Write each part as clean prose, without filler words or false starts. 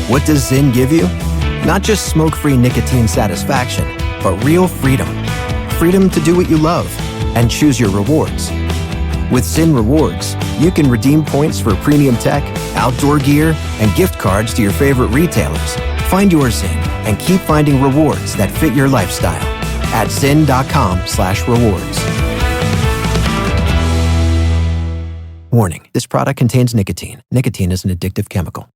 What does Zyn give you? Not just smoke-free nicotine satisfaction, but real freedom. Freedom to do what you love and choose your rewards. With Zyn Rewards, you can redeem points for premium tech, outdoor gear, and gift cards to your favorite retailers. Find your Zyn and keep finding rewards that fit your lifestyle at zyn.com/rewards. Warning, this product contains nicotine. Nicotine is an addictive chemical.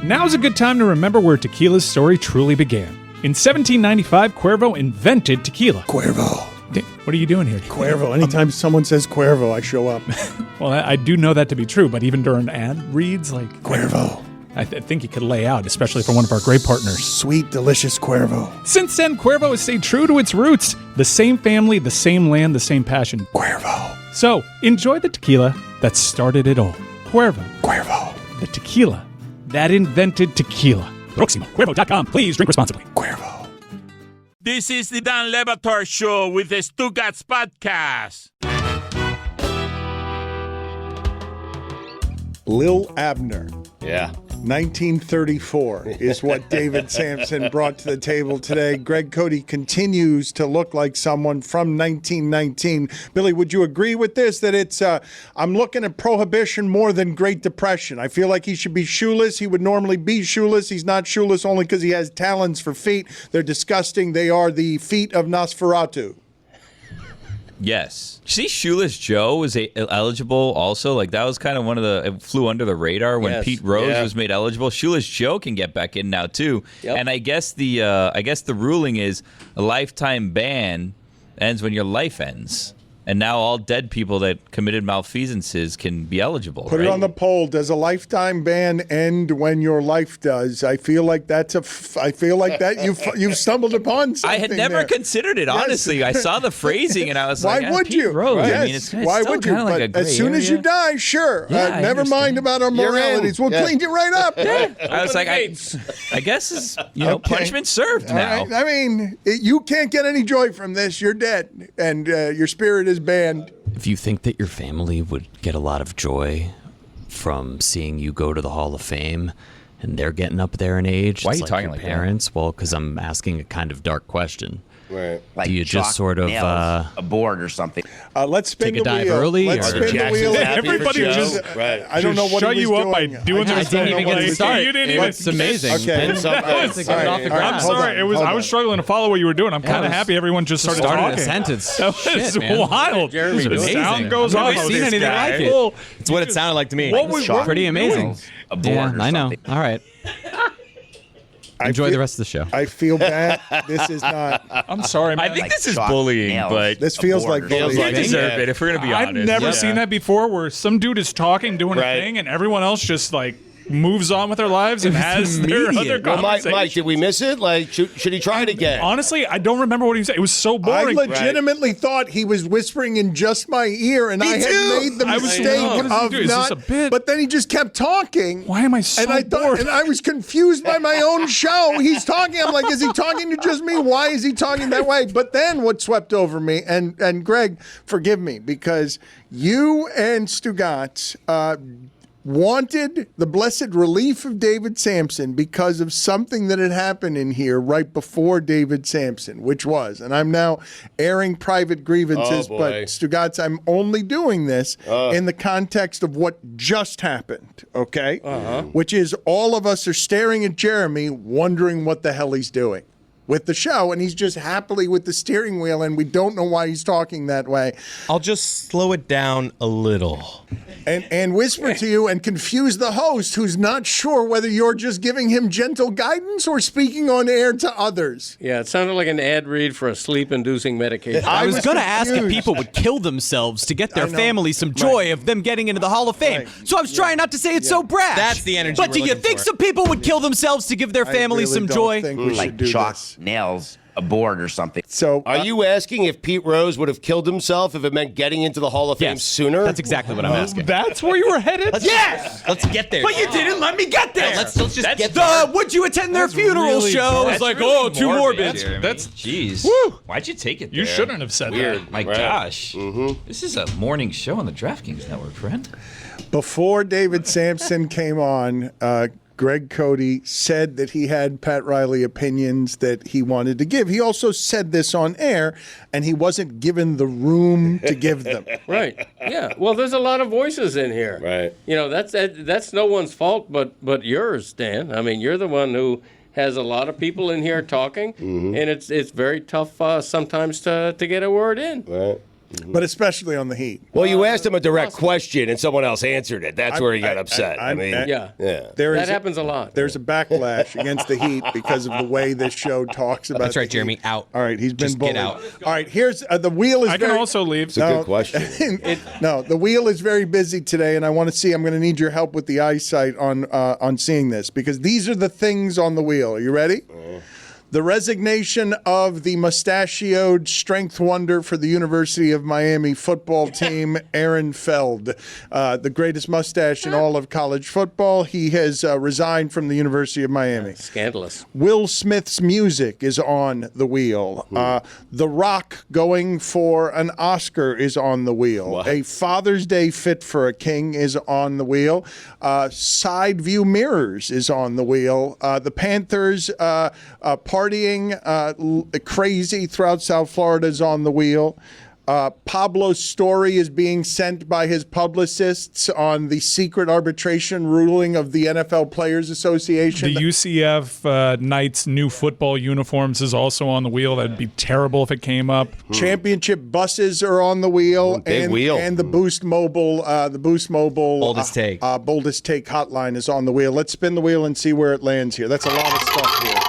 Now's a good time to remember where tequila's story truly began. In 1795, Cuervo invented tequila. Cuervo. What are you doing here? Cuervo. Anytime someone says Cuervo, I show up. Well, I do know that to be true, but even during ad reads, like... Cuervo. I think you could lay out, especially for one of our great partners. Sweet, delicious Cuervo. Since then, Cuervo has stayed true to its roots. The same family, the same land, the same passion. Cuervo. So, enjoy the tequila that started it all. Cuervo. Cuervo. The tequila that invented tequila. Proximo. Cuervo.com. Please drink responsibly. Cuervo. This is the Dan Le Batard Show with the Stugotz podcast. Lil Abner. Yeah. 1934 is what David Sampson brought to the table today. Greg Cody continues to look like someone from 1919. Billy, would you agree with this, that it's, I'm looking at Prohibition more than Great Depression? I feel like he should be shoeless. He would normally be shoeless. He's not shoeless only because he has talons for feet. They're disgusting. They are the feet of Nosferatu. Yes. See, Shoeless Joe was eligible also. Like, that was kind of one of it flew under the radar when Pete Rose was made eligible. Shoeless Joe can get back in now, too. Yep. And I guess the ruling is a lifetime ban ends when your life ends. And now all dead people that committed malfeasances can be eligible. Put it on the poll. Does a lifetime ban end when your life does? I feel like you've stumbled upon something. I had never considered it, honestly. Yes. I saw the phrasing and I was why like, would Pete you? Rose. Yes. I mean, it's why would you? Like but as soon as you die, sure. Yeah, never mind about our moralities. We'll clean you right up. Yeah. I was like, I guess it's, punishment served now. Right. I mean, you can't get any joy from this. You're dead, and your spirit is banned. If you think that your family would get a lot of joy from seeing you go to the Hall of Fame and they're getting up there in age, why are you talking like like parents? That? Well, because I'm asking a kind of dark question. Right. Like do you just sort of aboard or something? Let's spin take the a dive wheel. early. Let's spin the wheel. Everybody just I don't know what shut he was you up doing. by doing I this. didn't even get to start. You didn't even. It's amazing. Okay. I'm sorry. I was struggling to follow what you were doing. I'm kind of happy everyone just started talking. A sentence. That was wild. Jeremy, the sound goes I've off. never seen anything like it. It's what it sounded like to me. What was pretty amazing? Yeah, I know. All right. Enjoy the rest of the show. I feel bad. This is not. I'm sorry, man. I think this is bullying, but this feels like bullying. You deserve it, if we're going to be honest. I've never seen that before where some dude is talking, doing a thing, and everyone else just, like, moves on with their lives and has their other conversations. Mike, did we miss it? Like, should he try it again? Honestly, I don't remember what he said. It was so boring. I legitimately thought he was whispering in just my ear, and I had made the mistake of not. But then he just kept talking. Why am I so bored? And I was confused by my own show. He's talking. I'm like, is he talking to just me? Why is he talking that way? But then what swept over me, and Greg, forgive me, because you and Stugotz wanted the blessed relief of David Sampson because of something that had happened in here right before David Sampson, which was, and I'm now airing private grievances, but Stugotz, I'm only doing this in the context of what just happened, okay? Which is all of us are staring at Jeremy wondering what the hell he's doing with the show, and he's just happily with the steering wheel, and we don't know why he's talking that way. I'll just slow it down a little. And whisper to you and confuse the host who's not sure whether you're just giving him gentle guidance or speaking on air to others. Yeah, it sounded like an ad read for a sleep-inducing medication. I was going to ask if people would kill themselves to get their family some joy of them getting into the Hall of Fame. So I was trying not to say it so brash. That's the energy But we're do you looking think for. some people would kill themselves to give their family some joy? I think we should do this. Nails aboard or something. So, are you asking if Pete Rose would have killed himself if it meant getting into the Hall of Fame sooner? That's exactly what I'm asking. That's where you were headed? Yes! Let's get there. But you didn't let me get there. Let's just get there. Would you attend their funeral show? It's like, oh, too morbid. That's jeez. Woo. Why'd you take it there? You shouldn't have said that. My gosh. This is a morning show on the DraftKings Network, friend. Before David Sampson came on, Greg Cody said that he had Pat Riley opinions that he wanted to give. He also said this on air, and he wasn't given the room to give them. Right. Yeah. Well, there's a lot of voices in here. Right. You know, that's no one's fault but yours, Dan. I mean, you're the one who has a lot of people in here talking, and it's very tough sometimes to get a word in. Right. But especially on the Heat. Well, you asked him a direct question and someone else answered it. That's where he got upset. I mean, Yeah. That happens a lot. There's a backlash against the Heat because of the way this show talks about. That's right, the Jeremy. Heat. Out. All right, he's been Just bullied. get out. All right, here's the wheel is. I can also leave. it's a good question. No, the wheel is very busy today, and I want to see. I'm going to need your help with the eyesight on seeing this because these are the things on the wheel. Are you ready? The resignation of the mustachioed strength wonder for the University of Miami football team, Aaron Feld, the greatest mustache in all of college football. He has resigned from the University of Miami. Scandalous. Will Smith's music is on the wheel. The Rock going for an Oscar is on the wheel. What? A Father's Day fit for a king is on the wheel. Side view mirrors is on the wheel. The Panthers partying crazy throughout South Florida is on the wheel. Pablo's story is being sent by his publicists on the secret arbitration ruling of the NFL Players Association. The UCF Knights' new football uniforms is also on the wheel. That'd be terrible if it came up. Championship buses are on the wheel, Big wheel. and the Boost Mobile, Boldest Take. Boldest Take hotline is on the wheel. Let's spin the wheel and see where it lands here. That's a lot of stuff here.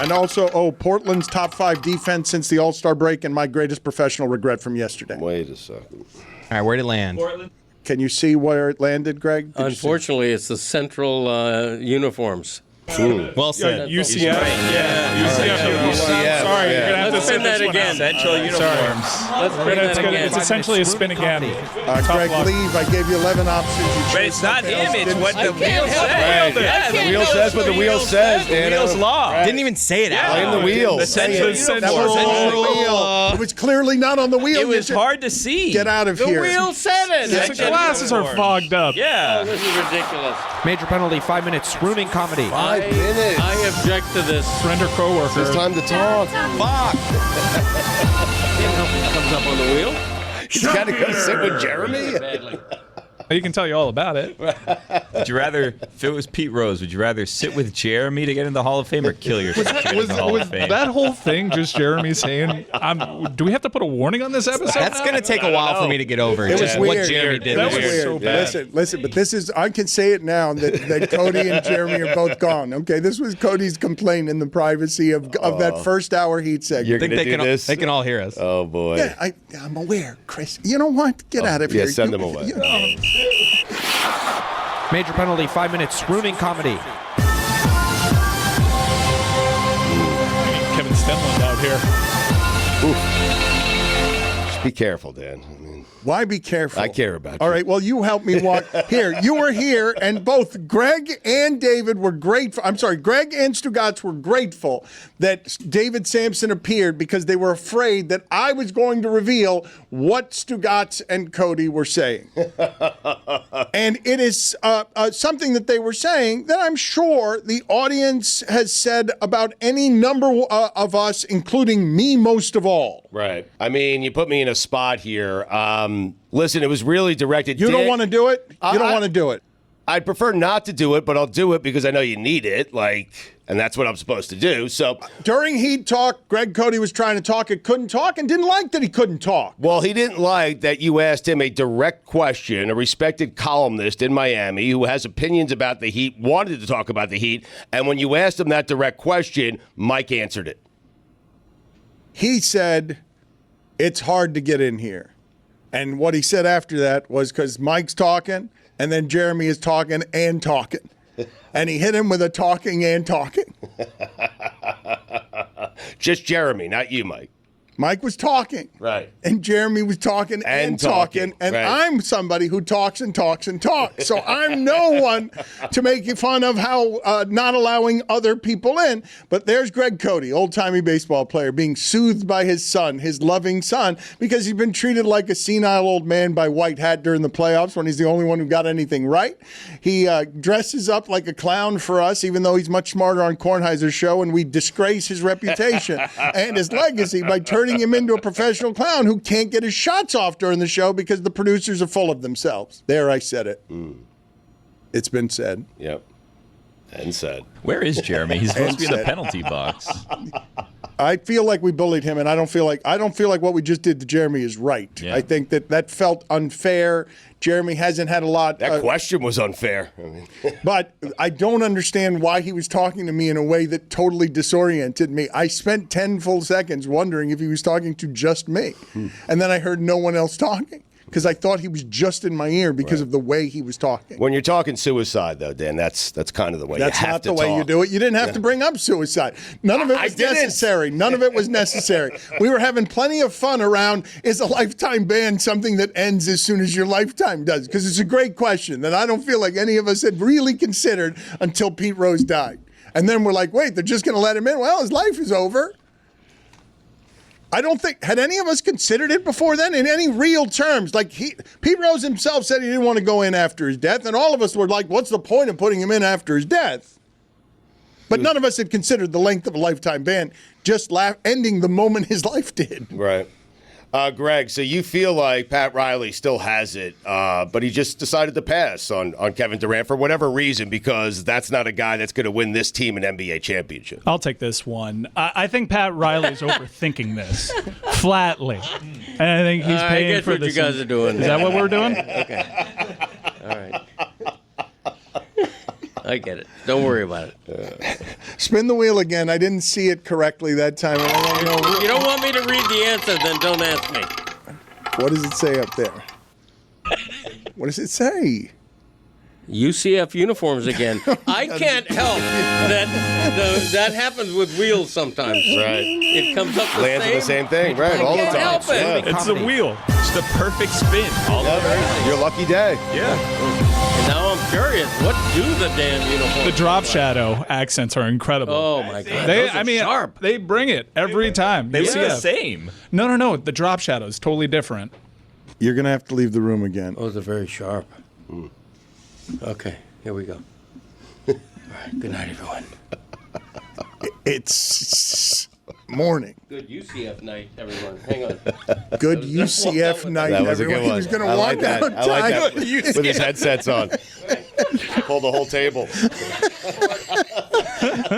And also, Portland's top 5 defense since the All-Star break and my greatest professional regret from yesterday. Wait a second. All right, where'd it land? Can you see where it landed, Greg? Did you see? Unfortunately, it's the central uniforms. Well said. UCF. Yeah. UCF. Sorry, you're gonna have to Let's say spin that this one again. out. Central uniforms. Let's bring that again. It's essentially a spin again. Greg, leave. I gave you 11 options. You But chose it's not something him. else. It's what the can't wheel help says. it. Yeah, The wheel says what the wheel says, The Dan. wheel's law. Didn't even say it out. Blame the wheel. The central That was on the uniform. wheel. It was clearly not on the wheel. It You was should hard to see. Get out of The here. wheel said it. The glasses are fogged up. Yeah. This is ridiculous. Major penalty, 5 minutes, swooning comedy. 5 minutes. I object to this. Friend or coworker. It's time to talk. Fuck. Comes up on the wheel. He's got to go sit with Jeremy. Badly. He can tell you all about it. Would you rather, if it was Pete Rose, would you rather sit with Jeremy to get in the Hall of Fame or kill yourself to get in the Hall Was of Fame? that whole thing just Jeremy saying, do we have to put a warning on this episode? That's going to take a while for me to get over. It was what weird. Jeremy did. That was was weird. so bad. Listen, but this is, I can say it now that Cody and Jeremy are both gone. Okay, this was Cody's complaint in the privacy of that first hour Heat segment. You're I think going to they do this? can all hear us. Oh, boy. Yeah, I'm aware, Chris. You know what? Get out of here. Yeah, send them You- away. you know. Major penalty, 5 minutes, swooning comedy. Kevin Stenland out here. Just be careful, Dan. I mean, Why be careful? I care about you. All right, well, you helped me walk. Here, you were here, and both Greg and David were grateful. I'm sorry, Greg and Stugotz were grateful that David Sampson appeared because they were afraid that I was going to reveal what Stugotz and Cody were saying. And it is something that they were saying that I'm sure the audience has said about any number of us, including me most of all. Right. I mean, you put me in a spot here. Listen, it was really directed. You don't want to do it? You don't want to do it? I'd prefer not to do it, but I'll do it because I know you need it. And that's what I'm supposed to do. So during Heat Talk, Greg Cody was trying to talk and couldn't talk and didn't like that he couldn't talk. Well, he didn't like that you asked him a direct question, a respected columnist in Miami who has opinions about the Heat, wanted to talk about the Heat, and when you asked him that direct question, Mike answered it. He said, it's hard to get in here. And what he said after that was because Mike's talking, and then Jeremy is talking and talking. And he hit him with a talking and talking. Just Jeremy, not you, Mike. Mike was talking. Right. And Jeremy was talking and talking. And right. I'm somebody who talks and talks and talks. So I'm no one to make fun of how not allowing other people in. But there's Greg Cody, old-timey baseball player, being soothed by his son, his loving son, because he's been treated like a senile old man by White Hat during the playoffs when he's the only one who got anything right. He dresses up like a clown for us, even though he's much smarter on Kornheiser's show, and we disgrace his reputation and his legacy by turning him into a professional clown who can't get his shots off during the show because the producers are full of themselves. There, I said it. It's been said. Yep. And said. Where is Jeremy? He's supposed to be in the penalty box. I feel like we bullied him, and I don't feel like what we just did to Jeremy is right. Yeah. I think that felt unfair. Jeremy hasn't had a lot. That question was unfair. But I don't understand why he was talking to me in a way that totally disoriented me. I spent 10 full seconds wondering if he was talking to just me. And then I heard no one else talking because I thought he was just in my ear because of the way he was talking. When you're talking suicide, though, Dan, that's kind of the way That's you have to not the way you do it. You didn't have to bring up suicide. None of it was necessary. None of it was necessary. We were having plenty of fun around, is a lifetime ban something that ends as soon as your lifetime does? Because it's a great question that I don't feel like any of us had really considered until Pete Rose died. And then we're like, wait, they're just going to let him in? Well, his life is over. I don't think, had any of us considered it before then in any real terms? Like Pete Rose himself said he didn't want to go in after his death, and all of us were like, what's the point of putting him in after his death? But none of us had considered the length of a lifetime ban, just ending the moment his life did. Right. Greg, so you feel like Pat Riley still has it, but he just decided to pass on Kevin Durant for whatever reason, because that's not a guy that's going to win this team an NBA championship. I'll take this one. I think Pat Riley's overthinking this flatly. And I think he's paying for this. I guess what you guys are doing. Is that what we're doing? Okay. All right. I get it. Don't worry about it. Spin the wheel again. I didn't see it correctly that time. And I don't know. You don't want me to read the answer, then don't ask me. What does it say up there? What does it say? UCF uniforms again. I can't help that happens with wheels sometimes. Right. It comes up Lands in the same thing, right? All the can't time. help it. Yeah. It's a wheel. It's the perfect spin. All the way. Your lucky day. Yeah. And now I'm curious. What do the damn uniforms? The drop shadow accents are incredible. Oh my god. Those are sharp. They bring it every time. They look the UCF. same. No. The drop shadow is totally different. You're going to have to leave the room again. Those are very sharp. Okay, here we go. All right, good night, everyone. It's morning. Good UCF night, everyone. Hang on. Good UCF night, That was a everyone. good one. He was going to I walk like that. outside. I like that. With his headsets on. Pull the whole table.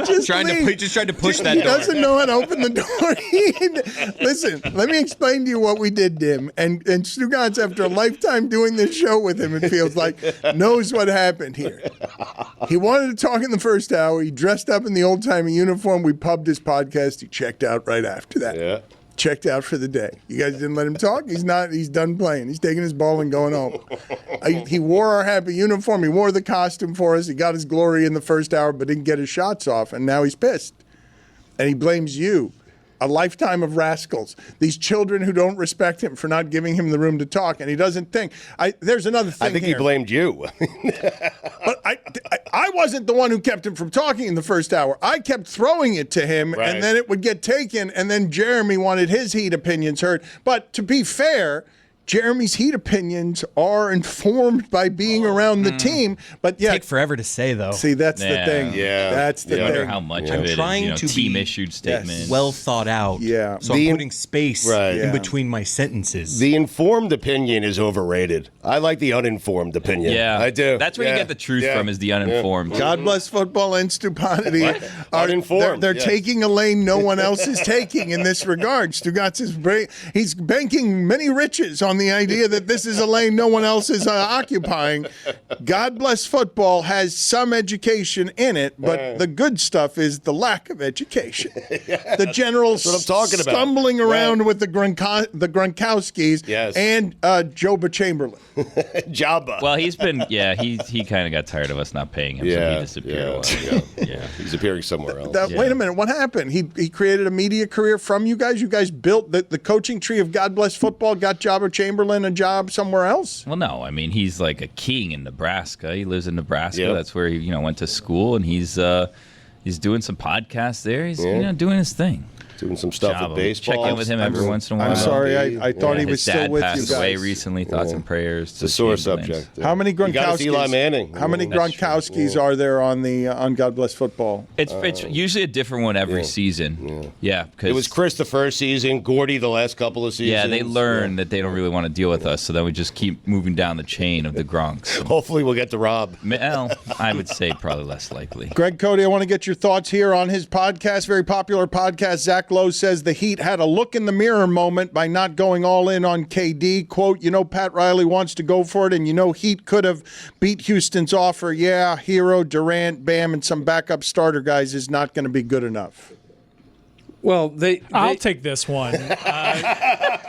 Just Trying to push that he door. doesn't know how to open the door. Listen, let me explain to you what we did, Dim. And Stugotz, after a lifetime doing this show with him, it feels like, knows what happened here. He wanted to talk in the first hour. He dressed up in the old-timey uniform. We pubbed his podcast. He checked out right after that. Yeah. Checked out for the day. You guys didn't let him talk? He's done playing. He's taking his ball and going home. He wore our happy uniform. He wore the costume for us. He got his glory in the first hour, but didn't get his shots off, and now he's pissed. And he blames you. A lifetime of rascals. These children who don't respect him for not giving him the room to talk, and he doesn't think. There's another thing I think here. he blamed you. But I wasn't the one who kept him from talking in the first hour. I kept throwing it to him, Right. and then it would get taken, and then Jeremy wanted his Heat opinions heard. But to be fair, Jeremy's Heat opinions are informed by being around the team. But yeah, Take forever to say, though. see, that's the Yeah. thing. Yeah. That's the I wonder thing. how much I'm of it trying is to be team-issued statements. well thought out. Yeah. So I'm putting space Right. in Yeah. between my sentences. The informed opinion is overrated. I like the uninformed opinion. Yeah. I do. That's where you Yeah. get the truth Yeah. from, is the uninformed. God bless football and stupidity. Uninformed, They're yes. taking a lane no one else is taking in this regard. Stugotz is he's banking many riches on on the idea that this is a lane no one else is occupying. God bless football has some education in it, but the good stuff is the lack of education. The general what I'm talking about. stumbling around with the Gronkowskis and Joba Chamberlain. Jabba. Well, he's been, he kind of got tired of us not paying him, so he disappeared a while ago. Yeah. He's appearing somewhere else. Wait a minute, what happened? He created a media career from you guys? You guys built the coaching tree of God bless football, got Joba Chamberlain a job somewhere else? Well, no, I mean, he's like a king in Nebraska. He lives in Nebraska. That's where he, went to school, and he's doing some podcasts there. He's, doing his thing. Doing some stuff with baseball. Check in with him every once in a while. I'm sorry, I thought he was still with you guys. His dad passed away recently. Thoughts and prayers. It's a sore subject. How many Gronkowskis? Eli Manning. How many Gronkowskis are there on God Bless Football? It's usually a different one every season. Yeah, because it was Chris the first season, Gordy the last couple of seasons. Yeah, they learn that they don't really want to deal with us, so then we just keep moving down the chain of the Gronks. Hopefully, we'll get to Rob. Well, I would say probably less likely. Greg Cody, I want to get your thoughts here on his podcast, very popular podcast. Zach Lowe says the Heat had a look in the mirror moment by not going all in on KD. Quote, Pat Riley wants to go for it, and Heat could have beat Houston's offer. Yeah, Hero, Durant, Bam, and some backup starter guys is not going to be good enough. Well, I'll take this one.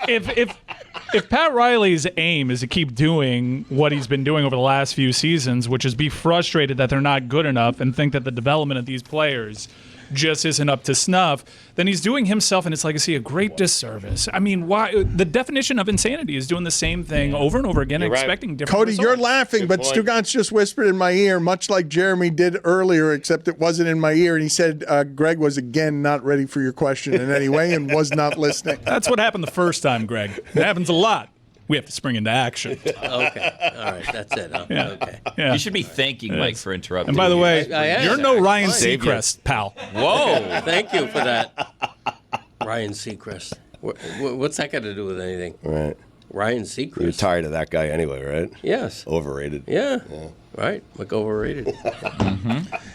If Pat Riley's aim is to keep doing what he's been doing over the last few seasons, which is be frustrated that they're not good enough and think that the development of these players just isn't up to snuff, then he's doing himself and his legacy a great disservice. I mean, why? The definition of insanity is doing the same thing over and over again and expecting different Cody, results. you're laughing, but Stugotz just whispered in my ear, much like Jeremy did earlier, except it wasn't in my ear, and he said Greg was again not ready for your question in any way and was not listening. That's what happened the first time, Greg. It happens a lot. We have to spring into action. Okay. All right. That's it. Huh? Yeah. Okay. Yeah. You should be thanking Mike for interrupting. And by the way, I you're no Ryan Seacrest, pal. Whoa. Thank you for that. Ryan Seacrest. What's that got to do with anything? Right. Ryan Seacrest. You're tired of that guy anyway, right? Yes. Overrated. Yeah. Right. Like overrated.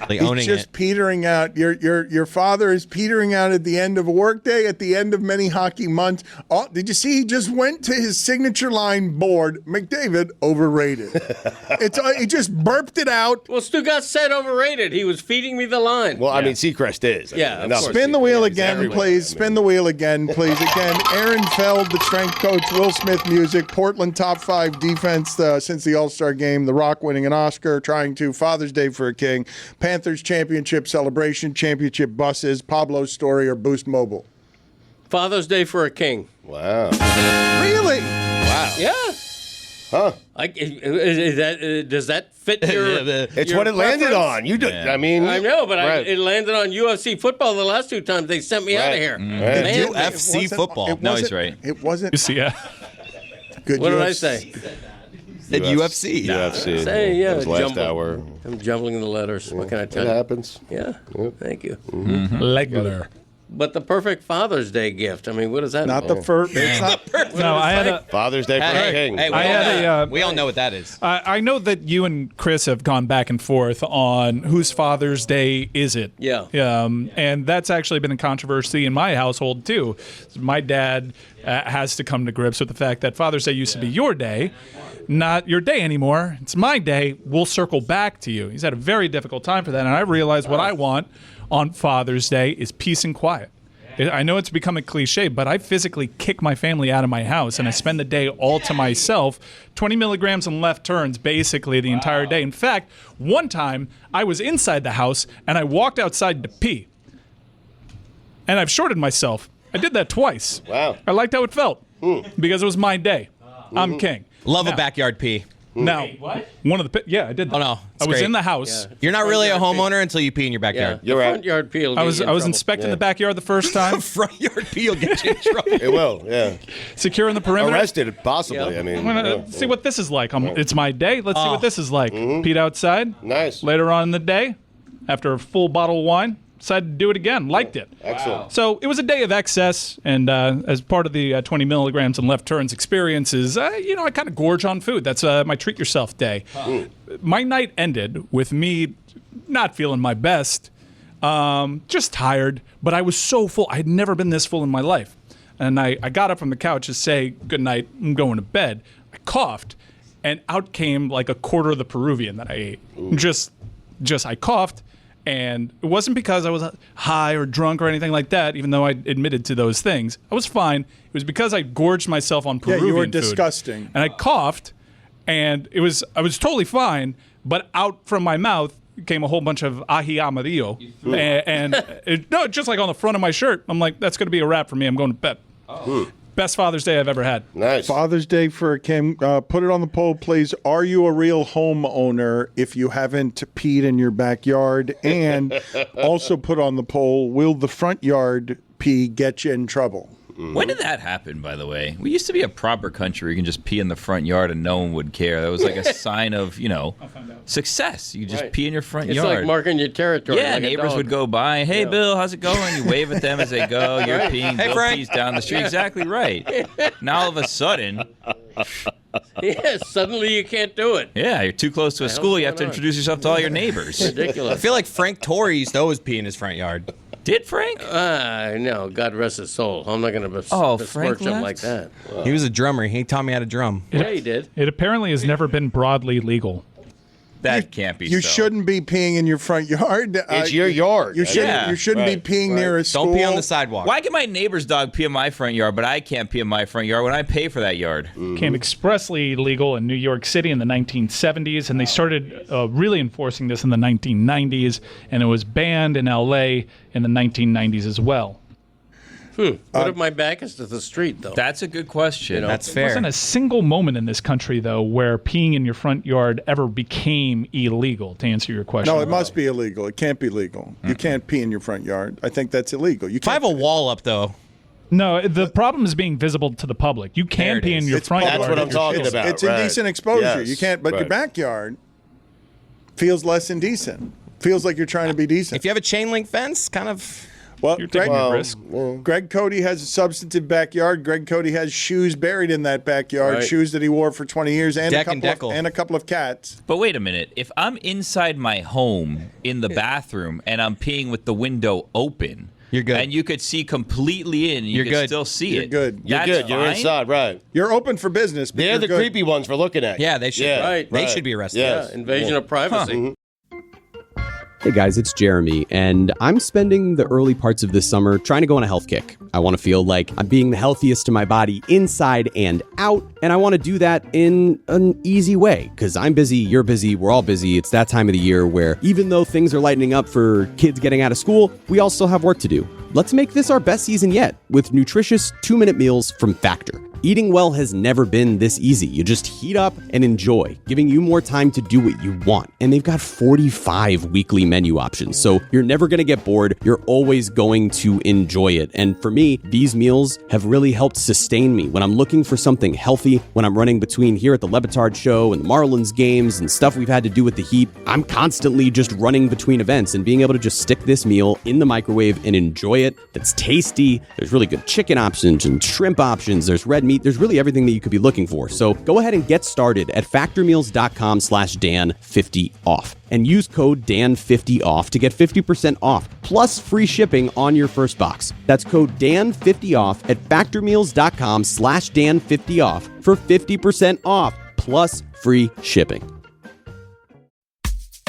He's just petering out. Your father is petering out at the end of a workday, at the end of many hockey months. Oh, did you see? He just went to his signature line board. McDavid, overrated. He just burped it out. Well, Stugotz said overrated. He was feeding me the line. Well, I mean, Seacrest is. Yeah, of course. Spin the wheel again, please. Spin the wheel again, please. Again, Aaron Feld, the strength coach, Will Smith music, Portland top 5 defense since the All-Star game, The Rock winning an Oscar, trying to Father's Day for a King, Panthers championship celebration, championship buses, Pablo's Story, or Boost Mobile. Father's Day for a King. Wow. Really? Wow. Yeah. Huh. Does that fit your? It's your what it landed preference? on. You do. I mean, I know, but right. it landed on UFC football the last 2 times. They sent me out of here. Right. Man, UFC football. No, he's right. It wasn't. Yeah. Good. What did I UFC. say? At UFC. UFC. Say, yeah, That was last jumble. hour. I'm jumbling the letters. What can I tell It you? happens. Yeah. Thank you. Legler. But the perfect Father's Day gift. I mean, what does that Not mean? the first. It's not. No, I had a. Father's Day for a King. Hey, I had we all know what that is. I know that you and Chris have gone back and forth on whose Father's Day is it. Yeah. And that's actually been a controversy in my household, too. My dad has to come to grips with the fact that Father's Day used to be your day, not your day anymore. It's my day. We'll circle back to you. He's had a very difficult time for that. And I realized what I want on Father's Day is peace and quiet. I know it's become a cliche, but I physically kick my family out of my house and I spend the day all to myself, 20 milligrams in left turns basically the entire day. In fact, one time I was inside the house and I walked outside to pee. And I've shorted myself. I did that twice. Wow. I liked how it felt because it was my day. I'm king. Love Now- a backyard pee. Now, one of the I did that. Oh, no. I was great. in the house. Yeah. You're not really a Front yard homeowner until you pee in your Yeah. backyard. You're The right. front yard peel. I was inspecting the backyard the first time, Front yard pee will get you in trouble. It will. Yeah. securing the perimeter. Arrested, possibly. Yeah. I mean. I'm gonna see what this is like. It's my day. Let's see what this is like. Pete outside. Nice. Later on in the day, after a full bottle of wine, decided to do it again. Liked it. Excellent. So it was a day of excess, and as part of the 20 milligrams and left turns experiences, I kind of gorge on food. That's my treat yourself day. My night ended with me not feeling my best, just tired, but I was so full. I had never been this full in my life. and I got up from the couch to say, good night, I'm going to bed. I coughed, and out came like a quarter of the Peruvian that I ate. Just I coughed, and it wasn't because I was high or drunk or anything like that, even though I admitted to those things. I was fine. It was because I gorged myself on Peruvian you were food. disgusting. And I coughed, and I was totally fine, but out from my mouth came a whole bunch of ají amarillo. No, just like on the front of my shirt. I'm like, that's going to be a wrap for me. I'm going to bed. Best Father's Day I've ever had. Nice. Father's Day for Kim. Put it on the poll, please. Are you a real homeowner if you haven't peed in your backyard? And also put on the poll, will the front yard pee get you in trouble? When did that happen, by the way? We used to be a proper country where you can just pee in the front yard and no one would care. That was like a sign of, success. You just pee in your front yard. It's like marking your territory. Yeah, like neighbors would go by. Hey, Bill, how's it going? You wave at them as they go. You're peeing. Hey, Bill Frank. pees down the street. Exactly right. Now all of a sudden, suddenly you can't do it. yeah, you're too close to a school. You have to introduce yourself to all your neighbors. Ridiculous. I feel like Frank Torrey used to always pee in his front yard. Did Frank? No, God rest his soul. I'm not going to Frank besmirch him left? like that. He was a drummer. He taught me how to drum. Yeah, he did. It apparently has never been broadly legal. That can't be You so. shouldn't be peeing in your front yard. It's your yard. You shouldn't. Yeah, you shouldn't right, be peeing near a school. Don't pee on the sidewalk. Why can my neighbor's dog pee in my front yard, but I can't pee in my front yard when I pay for that yard? Became expressly legal in New York City in the 1970s, and they started really enforcing this in the 1990s, and it was banned in LA in the 1990s as well. What if my back is to the street, though? That's a good question. That's There fair. wasn't a single moment in this country, though, where peeing in your front yard ever became illegal, to answer your question. No, it must be illegal. It can't be legal. You can't pee in your front yard. I think that's illegal. You If I can't. have a wall up, though, No, the problem is being visible to the public. You There can it pee is. in your It's front public. yard. That's what I'm if you're talking shit. about. It's right. indecent exposure. Yes, You can't. But your right. backyard feels less indecent. Feels like you're trying to be decent. if you have a chain link fence, kind of. Well, You're taking a risk. Greg Cody has a substantive backyard. Greg Cody has shoes buried in that backyard, Right. shoes that he wore for 20 years, and Deck and Deckle. a couple of cats. But wait a minute. If I'm inside my home in the bathroom and I'm peeing with the window open, You're good. And you could see completely in, and you You're could good. still see You're it. good. You're That's good. You're fine? inside, right? You're open for business. But They're you're the good. creepy ones for looking at you. Yeah, they should. Yeah, Right. They right. should be arrested. Yes. Invasion of privacy. Hey guys, it's Jeremy, and I'm spending the early parts of this summer trying to go on a health kick. I want to feel like I'm being the healthiest to my body inside and out, and I want to do that in an easy way, because I'm busy, you're busy, we're all busy. It's that time of the year where even though things are lightening up for kids getting out of school, we all still have work to do. Let's make this our best season yet with nutritious 2-minute meals from Factor. Eating well has never been this easy. You just heat up and enjoy, giving you more time to do what you want. And they've got 45 weekly menu options, so you're never going to get bored. You're always going to enjoy it. And for me, these meals have really helped sustain me when I'm looking for something healthy, when I'm running between here at the Le Batard show and the Marlins games and stuff we've had to do with the heat. I'm constantly just running between events, and being able to just stick this meal in the microwave and enjoy it, that's tasty. There's really good chicken options and shrimp options. There's red meat. There's really everything that you could be looking for. So go ahead and get started at factormeals.com/Dan50off and use code Dan50off to get 50% off plus free shipping on your first box. That's code Dan50off at factormeals.com/Dan50off for 50% off plus free shipping.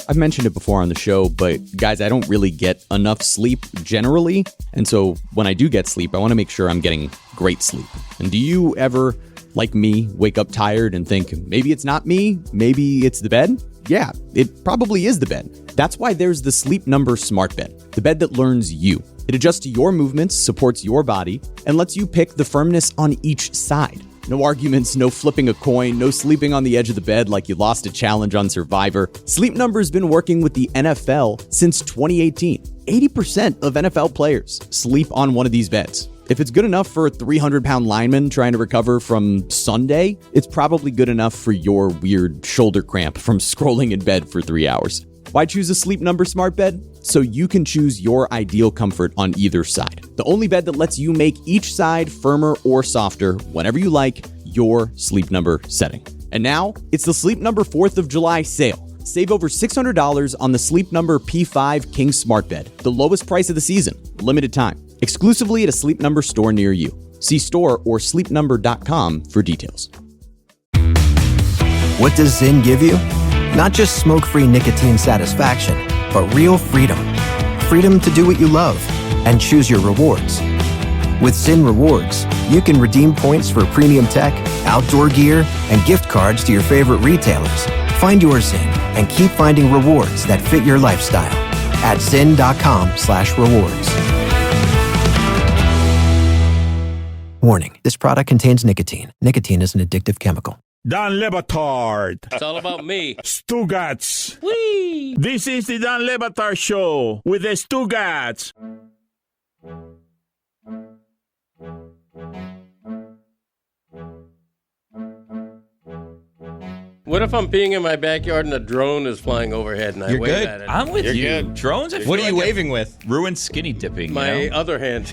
I've mentioned it before on the show, but guys, I don't really get enough sleep generally. And so when I do get sleep, I want to make sure I'm getting great sleep. And do you ever, like me, wake up tired and think, maybe it's not me, maybe it's the bed? Yeah, it probably is the bed. That's why there's the Sleep Number Smart Bed, the bed that learns you. It adjusts to your movements, supports your body, and lets you pick the firmness on each side. No arguments, no flipping a coin, no sleeping on the edge of the bed like you lost a challenge on Survivor. Sleep Number's been working with the NFL since 2018. 80% of NFL players sleep on one of these beds. If it's good enough for a 300-pound lineman trying to recover from Sunday, it's probably good enough for your weird shoulder cramp from scrolling in bed for 3 hours. Why choose a Sleep Number Smart Bed? So you can choose your ideal comfort on either side. The only bed that lets you make each side firmer or softer whenever you like, your Sleep Number setting. And now, it's the Sleep Number 4th of July sale. Save over $600 on the Sleep Number P5 King Smart Bed, the lowest price of the season, limited time, exclusively at a Sleep Number store near you. See store or sleepnumber.com for details. What does Zyn give you? Not just smoke-free nicotine satisfaction, but real freedom. Freedom to do what you love and choose your rewards. With Zyn Rewards, you can redeem points for premium tech, outdoor gear, and gift cards to your favorite retailers. Find your Zyn and keep finding rewards that fit your lifestyle at zyn.com/rewards. Warning, this product contains nicotine. Nicotine is an addictive chemical. Dan Le Batard. It's all about me. Stugotz. Whee! This is the Dan Le Batard Show with the Stugotz. What if I'm peeing in my backyard and a drone is flying overhead and I You're wave good. at it? I'm with You're you. good. Drones. I feel What are you like waving with? Ruined skinny dipping. My you know? other hand.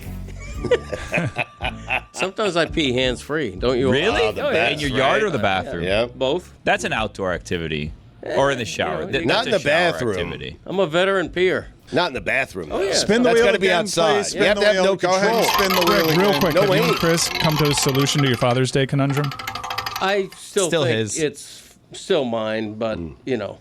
Sometimes I pee hands free. Don't you? Really? Oh, the best, in your yard right? or the bathroom? Yeah. Both. That's an outdoor activity. Or in the shower. you know, Not That's in a the shower bathroom. Activity. I'm a veteran peer. Not in the bathroom. Oh, yeah. Spin the That's wheel gotta be again, outside. please. You have Spin to have the no wheel. Go ahead and control. spin the wheel again. Real quick, No have you way. and Chris come to a solution to your Father's Day conundrum? I still Still think his. it's still mine, but you know.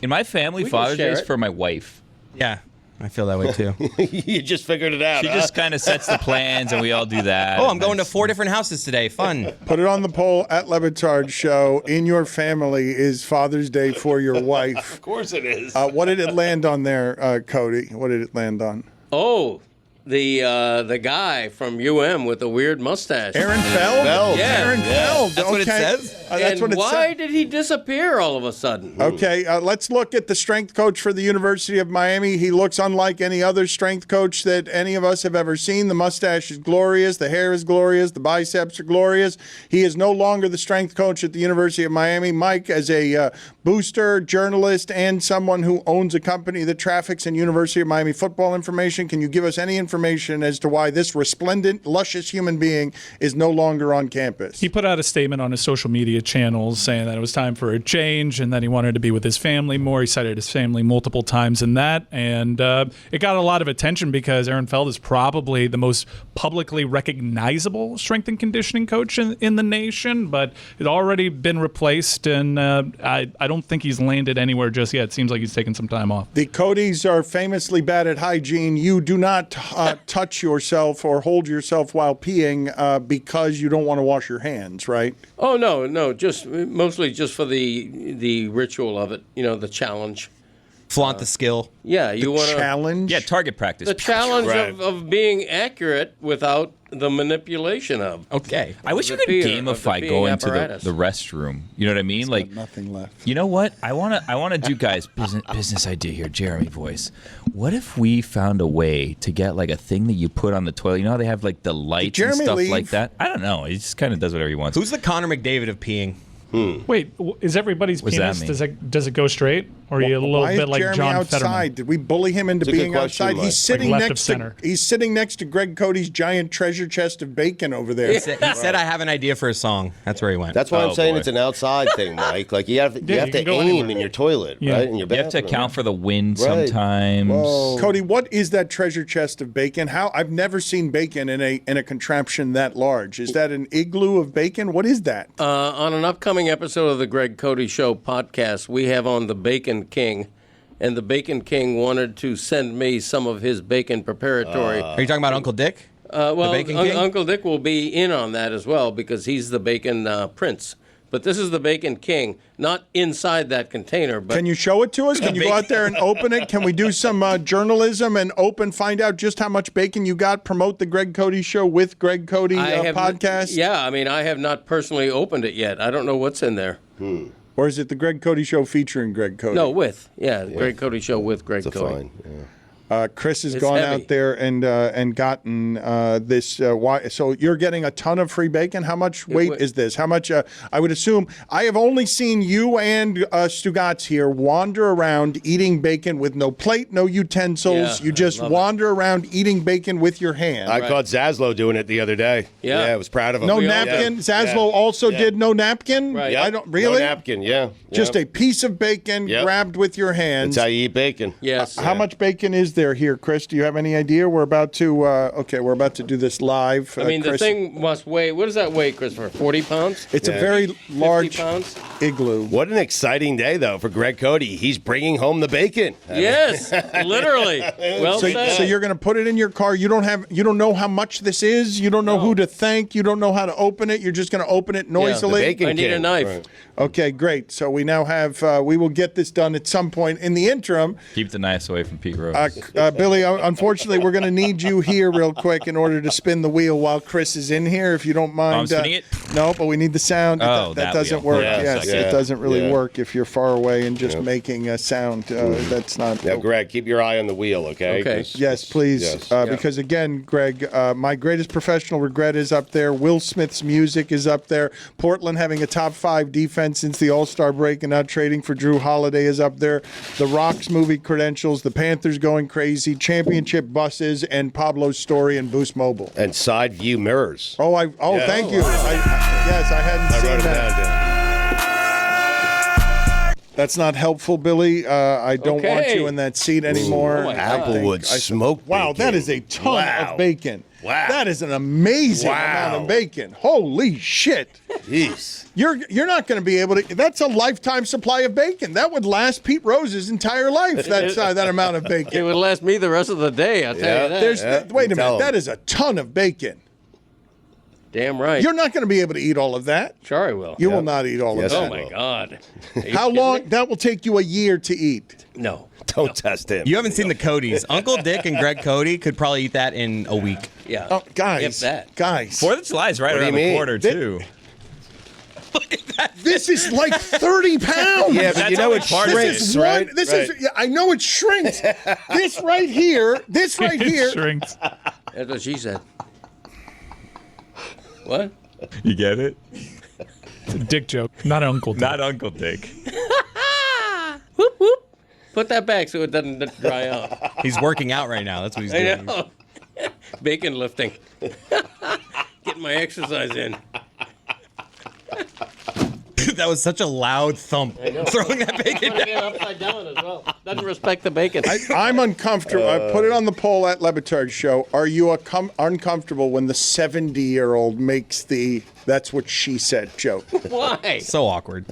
In my family, We can Father's Day share is it. for my wife. Yeah, I feel that way too. You just figured it out. She huh? just kind of sets the plans, and we all do that. Oh, I'm going to 4 different houses today. Fun. Put it on the poll at Le Batard Show. In your family is Father's Day for your wife. Of course it is. What did it land on there, Cody? What did it land on? Oh, the guy from UM with the weird mustache. Aaron Feld? Feld. Yeah. Aaron Feld. That's what it okay. says? That's And what it why says. did he disappear all of a sudden? Okay, let's look at the strength coach for the University of Miami. He looks unlike any other strength coach that any of us have ever seen. The mustache is glorious. The hair is glorious. The biceps are glorious. He is no longer the strength coach at the University of Miami. Mike, as a booster, journalist, and someone who owns a company that traffics in University of Miami football information, can you give us any information as to why this resplendent, luscious human being is no longer on campus? He put out a statement on his social media channels saying that it was time for a change and that he wanted to be with his family more. He cited his family multiple times in that. And it got a lot of attention because Aaron Feld is probably the most publicly recognizable strength and conditioning coach in the nation, but it's already been replaced. And I don't think he's landed anywhere just yet. It seems like he's taking some time off. The Codys are famously bad at hygiene. You do not touch yourself or hold yourself while peeing because you don't want to wash your hands, right? Oh no, just mostly just for the ritual of it. You know, the challenge. Flaunt the skill. Yeah, you want to Challenge? Yeah, target practice. the challenge Right. of being accurate without the manipulation of. Okay. I wish you the could peeing- of the gamify peeing going to apparatus. the restroom. You know what I mean? Like, Nothing left. you know what? I wanna do, guys. Business idea here, Jeremy voice. What if we found a way to get like a thing that you put on the toilet? You know how they have like the lights and Jeremy stuff leave? like that. I don't know. He just kind of does whatever he wants. Who's the Connor McDavid of peeing? Wait, is everybody's What's that penis, mean? does it go straight? Or are you a little Why bit is like Jeremy John outside? Fetterman? Did we bully him into It's a good being question, outside? Mike. He's sitting left of next to center. he's sitting next to Greg Cody's giant treasure chest of bacon over there. He said, I have an idea for a song. That's where he went. That's why I'm saying boy. it's an outside thing, Mike. Like you have you to can go aim anywhere. in your toilet, Yeah. right? In your You have to bathroom. account for the wind Right. sometimes. Whoa. Cody, what is that treasure chest of bacon? How I've never seen bacon in a contraption that large. Is that an igloo of bacon? What is that? On an upcoming episode of the Greg Cody Show podcast, we have on the Bacon King, and the Bacon King wanted to send me some of his bacon preparatory. Are you talking about Uncle Dick? Well, Bacon King? Uncle Dick will be in on that as well because he's the bacon prince. But this is the Bacon King, not inside that container. But Can you show it to us? Can you go out there and open it? Can we do some journalism and find out just how much bacon you got? Promote the Greg Cody Show with Greg Cody podcast? Yeah, I mean, I have not personally opened it yet. I don't know what's in there. Or is it the Greg Cody Show featuring Greg Cody? No, the Greg Cody Show with Greg It's Cody. fine. Yeah. Chris has It's gone heavy. out there and gotten this. Why? So you're getting a ton of free bacon. How much weight is this? How much? I would assume I have only seen you and Stugotz here wander around eating bacon with no plate, no utensils. Yeah, you just I love wander around eating bacon with your hand. I caught Zaslow doing it the other day. Yeah. I was proud of him. no we all napkin. did. Zaslow also did no napkin. Right. I don't really. No napkin, yeah. Just yeah. a piece of bacon Yep. grabbed with your hands. That's how you eat bacon. Yes. How much bacon is is there here, Chris? Do you have any idea? We're about to we're about to do this live. I mean, the Chris, thing must weigh. What does that weigh, Christopher? 40 pounds? It's a very large 50 pounds? igloo. What an exciting day, though, for Greg Cody. He's bringing home the bacon. Yes, literally. Well said. So you're going to put it in your car. You don't know how much this is. You don't know who to thank. You don't know how to open it. You're just going to open it noisily. I need a knife. Right. Okay, great. So we now have. We will get this done at some point. In the interim, Keep the knives away from Pete Rose. Billy, unfortunately, we're going to need you here real quick in order to spin the wheel while Chris is in here, if you don't mind. I'm spinning it? No, but we need the sound. Oh, that that doesn't wheel. work. Yeah, Yes, second. it doesn't really Yeah. work if you're far away and just making a sound. That's not. Now, Greg, keep your eye on the wheel, okay? Okay. 'Cause- Yes, please. Yes. Because again, Greg, my greatest professional regret is up there. Will Smith's music is up there. Portland having a top 5 defense since the All-Star break and not trading for Drew Holiday is up there. The Rock's movie credentials, the Panthers going crazy, championship buses, and Pablo's story and Boost Mobile. And side view mirrors. Thank you. Yes, I hadn't I seen wrote it that. down, That's not helpful, Billy. I don't want Okay. you in that seat anymore. Oh my I God. think Applewood smoked Wow, bacon. that is a ton Wow. of bacon. Wow. That is an amazing amount of bacon. Holy shit. Jeez. You're not going to be able to. That's a lifetime supply of bacon. That would last Pete Rose's entire life. That's that amount of It bacon. would last me the rest of the day, I'll tell you that. Wait a tell minute. 'em. That is a ton of bacon. Damn right. You're not going to be able to eat all of that. Sure I will. You will not eat all Yes, of Oh, that. my God. Are you How kidding long? me? That will take you a year to eat. No. Don't test him. You haven't seen the Codys. Uncle Dick and Greg Cody could probably eat that in a week. Yeah. Oh, guys. If that. Guys. 4th of July is right What do around you the mean? corner, too. This is like 30 pounds. Yeah, but That's you know how it much part it shrinks, is. right? This Right. is. Yeah, I know it shrinks. This right here. This right here. Shrinks. That's what she said. What? You get it? It's a dick joke, not Uncle Dick. Not Uncle Dick. Whoop, whoop. Put that back so it doesn't dry out. He's working out right now. That's what he's I doing. know. Bacon lifting. Getting my exercise in. That was such a loud thump. Throwing that bacon down. Upside down as well. Doesn't respect the bacon. I'm uncomfortable. I put it on the poll at Lebitard Show. Are you uncomfortable when the 70-year-old makes the "that's what she said" joke? Why? So awkward.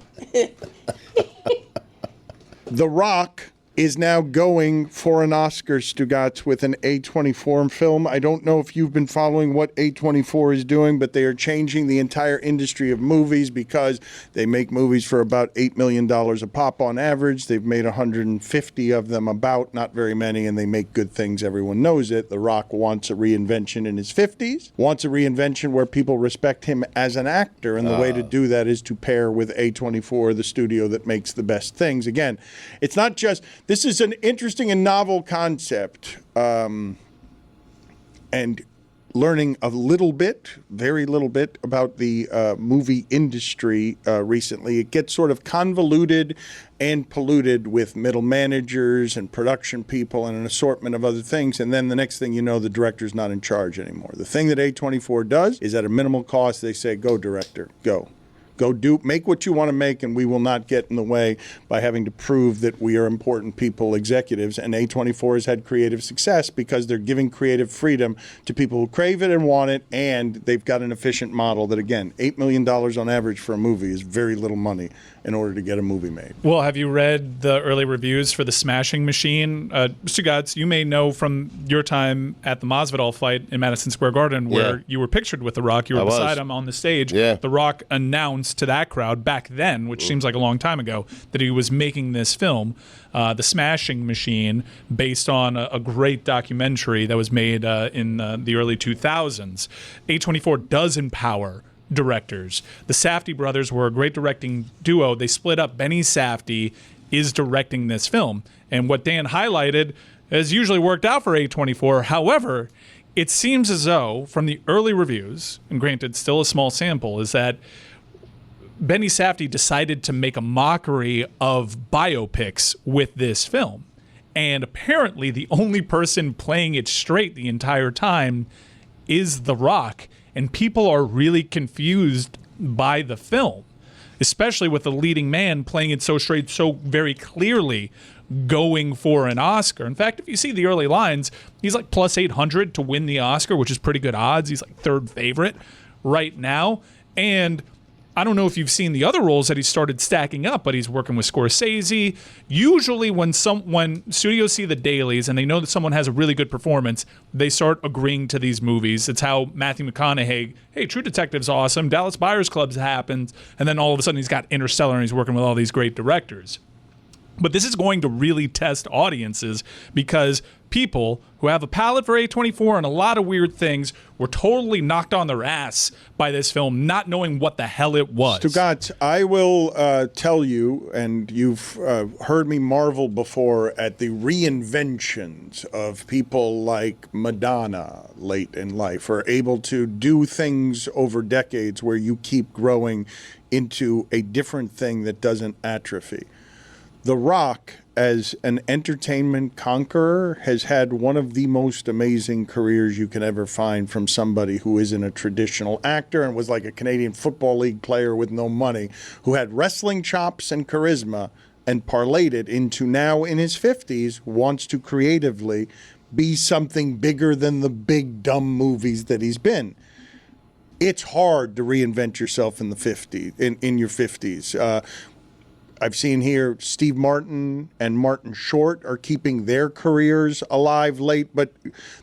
The Rock is now going for an Oscar, Stugotz, with an A24 film. I don't know if you've been following what A24 is doing, but they are changing the entire industry of movies because they make movies for about $8 million a pop on average. They've made 150 of them about, not very many, and they make good things. Everyone knows it. The Rock wants a reinvention in his 50s, wants a reinvention where people respect him as an actor, and the way to do that is to pair with A24, the studio that makes the best things. Again, it's not just... This is an interesting and novel concept, and learning a little bit, very little bit, about the movie industry recently. It gets sort of convoluted and polluted with middle managers and production people and an assortment of other things, and then the next thing you know, the director's not in charge anymore. The thing that A24 does is at a minimal cost, they say, go director, go. Go make what you want to make, and we will not get in the way by having to prove that we are important people, executives. And A24 has had creative success because they're giving creative freedom to people who crave it and want it, and they've got an efficient model that, again, $8 million on average for a movie is very little money in order to get a movie made. Well, have you read the early reviews for The Smashing Machine? Stugotz, you may know from your time at the Masvidal fight in Madison Square Garden where you were pictured with The Rock. You were beside him on the stage. Yeah. The Rock announced to that crowd back then, which seems like a long time ago, that he was making this film, The Smashing Machine, based on a great documentary that was made in the early 2000s. A24 does empower directors. The Safdie brothers were a great directing duo. They split up. Benny Safdie is directing this film. And what Dan highlighted has usually worked out for A24. However, it seems as though, from the early reviews, and granted, still a small sample, is that Benny Safdie decided to make a mockery of biopics with this film. And apparently the only person playing it straight the entire time is The Rock. And people are really confused by the film, especially with the leading man playing it so straight, so very clearly going for an Oscar. In fact, if you see the early lines, he's like plus 800 to win the Oscar, which is pretty good odds. He's like third favorite right now. And I don't know if you've seen the other roles that he started stacking up, but he's working with Scorsese. Usually when studios see the dailies and they know that someone has a really good performance, they start agreeing to these movies. It's how Matthew McConaughey, hey, True Detective's awesome, Dallas Buyers Club's happened, and then all of a sudden he's got Interstellar and he's working with all these great directors. But this is going to really test audiences because people who have a palate for A24 and a lot of weird things were totally knocked on their ass by this film, not knowing what the hell it was. Stugotz, I will tell you, and you've heard me marvel before at the reinventions of people like Madonna late in life, are able to do things over decades where you keep growing into a different thing that doesn't atrophy. The Rock, as an entertainment conqueror, has had one of the most amazing careers you can ever find from somebody who isn't a traditional actor and was like a Canadian Football League player with no money, who had wrestling chops and charisma and parlayed it into now in his 50s, wants to creatively be something bigger than the big dumb movies that he's been. It's hard to reinvent yourself in the 50s, in your 50s. I've seen here Steve Martin and Martin Short are keeping their careers alive late, but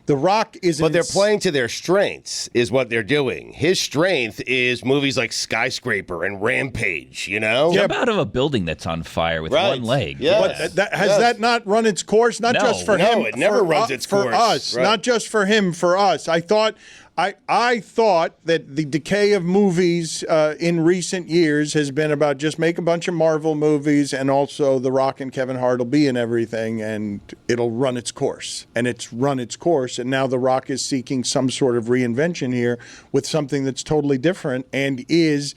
The Rock isn't. But they're playing to their strengths, is what they're doing. His strength is movies like Skyscraper and Rampage, you know? Jump out of a building that's on fire with one leg. Yes. But has that not run its course? Not just for him. No, it never runs its course. For us, Right. not just for him, for us. I thought that the decay of movies in recent years has been about just make a bunch of Marvel movies and also The Rock and Kevin Hart will be in everything and it'll run its course. And it's run its course. And now The Rock is seeking some sort of reinvention here with something that's totally different and is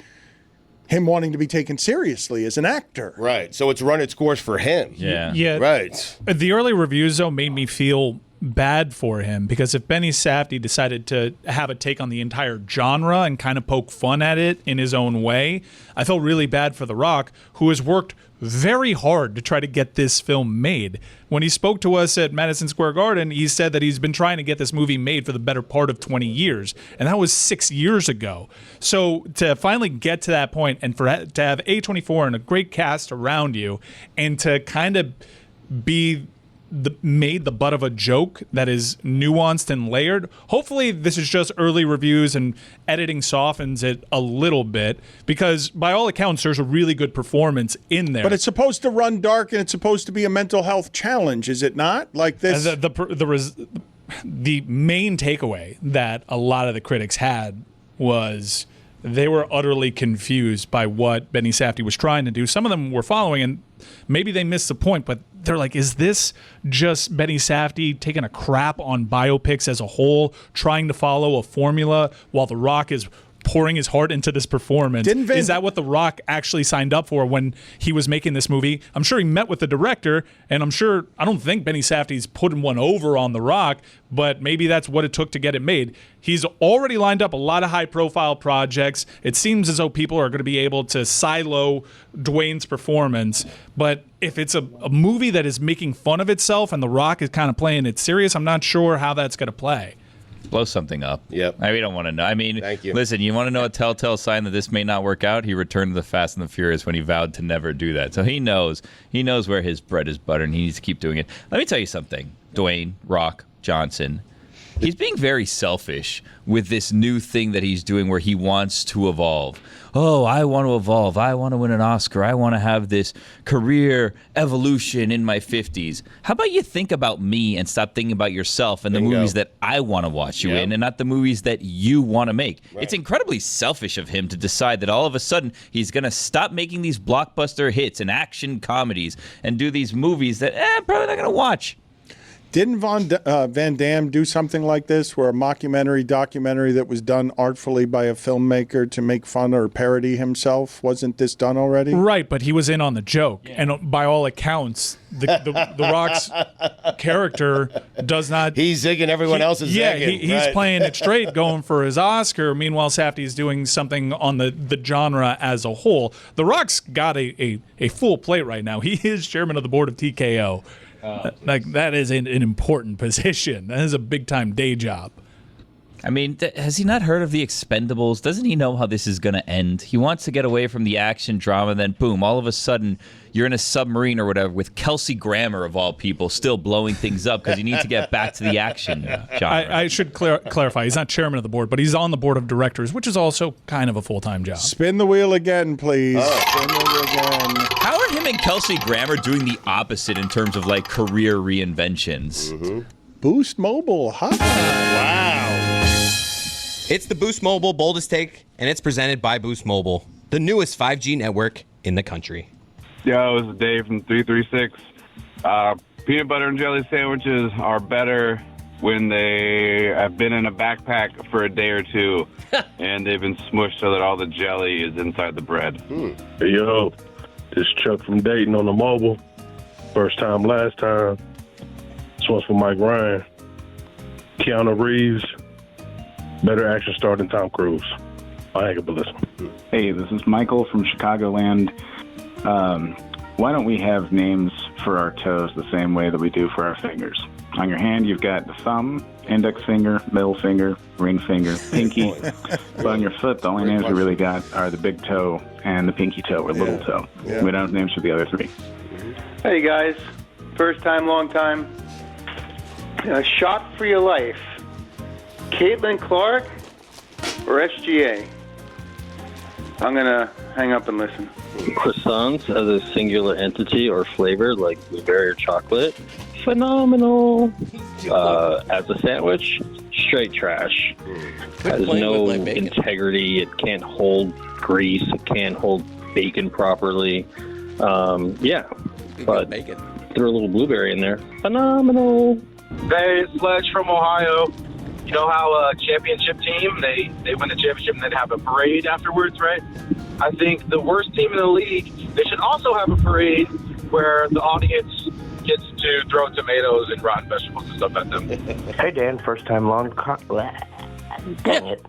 him wanting to be taken seriously as an actor. Right. So it's run its course for him. Yeah. Right. The early reviews, though, made me feel bad for him because if Benny Safdie decided to have a take on the entire genre and kind of poke fun at it in his own way, I felt really bad for The Rock, who has worked very hard to try to get this film made. When he spoke to us at Madison Square Garden, he said that he's been trying to get this movie made for the better part of 20 years, and that was 6 years ago. So to finally get to that point and to have A24 and a great cast around you and to kind of be made the butt of a joke that is nuanced and layered. Hopefully this is just early reviews and editing softens it a little bit because by all accounts there's a really good performance in there. But it's supposed to run dark and it's supposed to be a mental health challenge, is it not? Like this. The main takeaway that a lot of the critics had was they were utterly confused by what Benny Safdie was trying to do. Some of them were following, and maybe they missed the point, but they're like, is this just Benny Safdie taking a crap on biopics as a whole, trying to follow a formula while The Rock is pouring his heart into this performance? Is that what The Rock actually signed up for when he was making this movie? I'm sure he met with the director, and I don't think Benny Safdie's putting one over on The Rock, but maybe that's what it took to get it made. He's already lined up a lot of high-profile projects. It seems as though people are going to be able to silo Dwayne's performance, but if it's a movie that is making fun of itself and The Rock is kind of playing it serious, I'm not sure how that's going to play. Blow something up. Yep. We don't want to know. I mean, Thank you. Listen, you want to know a telltale sign that this may not work out? He returned to the Fast and the Furious when he vowed to never do that. So he knows where his bread is buttered, and he needs to keep doing it. Let me tell you something, Dwayne Rock Johnson. He's being very selfish with this new thing that he's doing where he wants to evolve. Oh, I want to evolve. I want to win an Oscar. I want to have this career evolution in my 50s. How about you think about me and stop thinking about yourself and the movies that I want to watch you in and not the movies that you want to make? Right. It's incredibly selfish of him to decide that all of a sudden he's going to stop making these blockbuster hits and action comedies and do these movies that I'm probably not going to watch. Didn't Van Damme do something like this, where a documentary that was done artfully by a filmmaker to make fun or parody himself? Wasn't this done already? Right, but he was in on the joke, and by all accounts, the Rock's character does not. He's zigging, everyone else is zigging. He's right. playing it straight, going for his Oscar. Meanwhile, Safdie's doing something on the genre as a whole. The Rock's got a full plate right now. He is chairman of the board of TKO. Like that is an important position. That is a big time day job. I mean, has he not heard of the Expendables? Doesn't he know how this is going to end? He wants to get away from the action drama, then boom, all of a sudden you're in a submarine or whatever with Kelsey Grammer, of all people, still blowing things up because you need to get back to the action genre. I should clarify, he's not chairman of the board, but he's on the board of directors, which is also kind of a full-time job. Spin the wheel again, please. Spin the wheel again. How are him and Kelsey Grammer doing the opposite in terms of like career reinventions? Mm-hmm. Boost Mobile. Huh? Wow. It's the Boost Mobile Boldest Take, and it's presented by Boost Mobile, the newest 5G network in the country. Yo, this is Dave from 336. Peanut butter and jelly sandwiches are better when they have been in a backpack for a day or two, and they've been smushed so that all the jelly is inside the bread. Hey, yo, this is Chuck from Dayton on the mobile. First time, last time. This one's for Mike Ryan. Keanu Reeves. Better action star than Tom Cruise. I ain't gonna listen. Hey, this is Michael from Chicagoland. Why don't we have names for our toes the same way that we do for our fingers? On your hand, you've got the thumb, index finger, middle finger, ring finger, pinky. But on your foot, the only names we really got are the big toe and the pinky toe or little toe. Yeah. We don't have names for the other three. Hey guys, first time, long time. Shot for your life. Caitlin Clark or SGA? I'm going to hang up and listen. Croissants as a singular entity or flavor, like blueberry or chocolate, phenomenal. As a sandwich, straight trash. Has no integrity. It can't hold grease. It can't hold bacon properly. Yeah, but throw a little blueberry in there. Phenomenal. Hey, it's Sledge from Ohio. You know how a championship team, they win the championship and then have a parade afterwards, right? I think the worst team in the league, they should also have a parade where the audience gets to throw tomatoes and rotten vegetables and stuff at them. Hey, Dan, first time, long time. Dang it.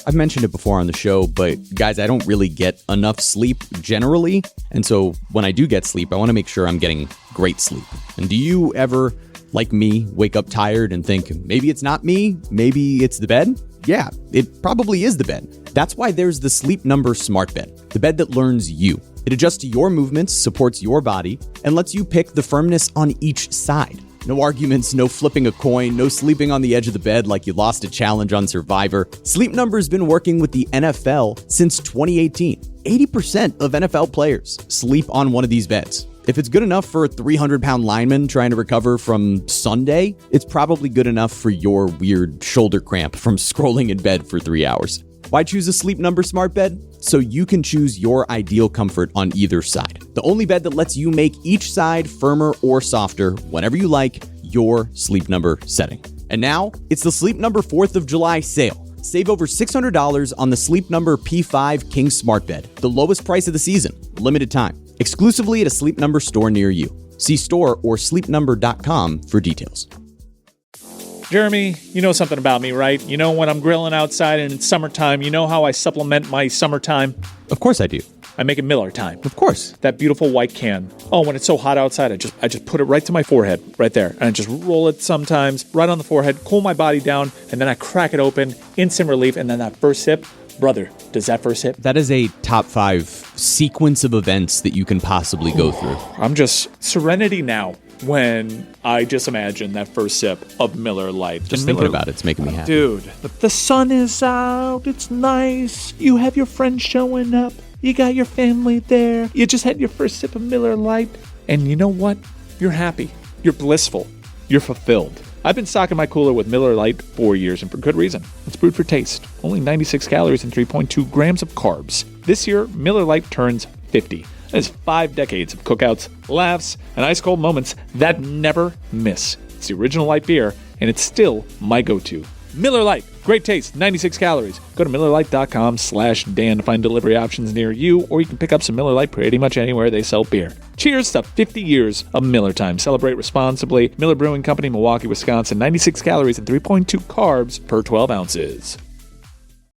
I've mentioned it before on the show, but guys, I don't really get enough sleep generally. And so when I do get sleep, I want to make sure I'm getting great sleep. And do you ever, like me, wake up tired and think, maybe it's not me, maybe it's the bed? Yeah, it probably is the bed. That's why there's the Sleep Number Smart Bed, the bed that learns you. It adjusts to your movements, supports your body, and lets you pick the firmness on each side. No arguments, no flipping a coin, no sleeping on the edge of the bed like you lost a challenge on Survivor. Sleep Number's been working with the NFL since 2018. 80% of NFL players sleep on one of these beds. If it's good enough for a 300-pound lineman trying to recover from Sunday, it's probably good enough for your weird shoulder cramp from scrolling in bed for 3 hours. Why choose a Sleep Number Smart Bed? So you can choose your ideal comfort on either side. The only bed that lets you make each side firmer or softer whenever you like your Sleep Number setting. And now, it's the Sleep Number 4th of July sale. Save over $600 on the Sleep Number P5 King Smart Bed, the lowest price of the season, limited time, exclusively at a Sleep Number store near you. See store or sleepnumber.com for details. Jeremy, you know something about me, right? You know when I'm grilling outside and it's summertime, you know how I supplement my summertime? Of course I do. I make it Miller time. Of course. That beautiful white can. Oh, when it's so hot outside, I just put it right to my forehead, right there. And I just roll it sometimes, right on the forehead, cool my body down, and then I crack it open, instant relief, and then that first sip, brother, does that first sip? That is a top 5 sequence of events that you can possibly go through. I'm just serenity now when I just imagine that first sip of Miller Lite. Just thinking about it's making me happy. Dude, the sun is out, it's nice, you have your friends showing up, you got your family there, you just had your first sip of Miller Lite, and you know what? You're happy, you're blissful, you're fulfilled. I've been stocking my cooler with Miller Lite for years, and for good reason. It's brewed for taste. Only 96 calories and 3.2 grams of carbs. This year, Miller Lite turns 50. It's 5 decades of cookouts, laughs, and ice-cold moments that never miss. It's the original light beer, and it's still my go-to. Miller Lite. Great taste, 96 calories. Go to MillerLite.com/Dan to find delivery options near you, or you can pick up some Miller Lite pretty much anywhere they sell beer. Cheers to 50 years of Miller time. Celebrate responsibly. Miller Brewing Company, Milwaukee, Wisconsin. 96 calories and 3.2 carbs per 12 ounces.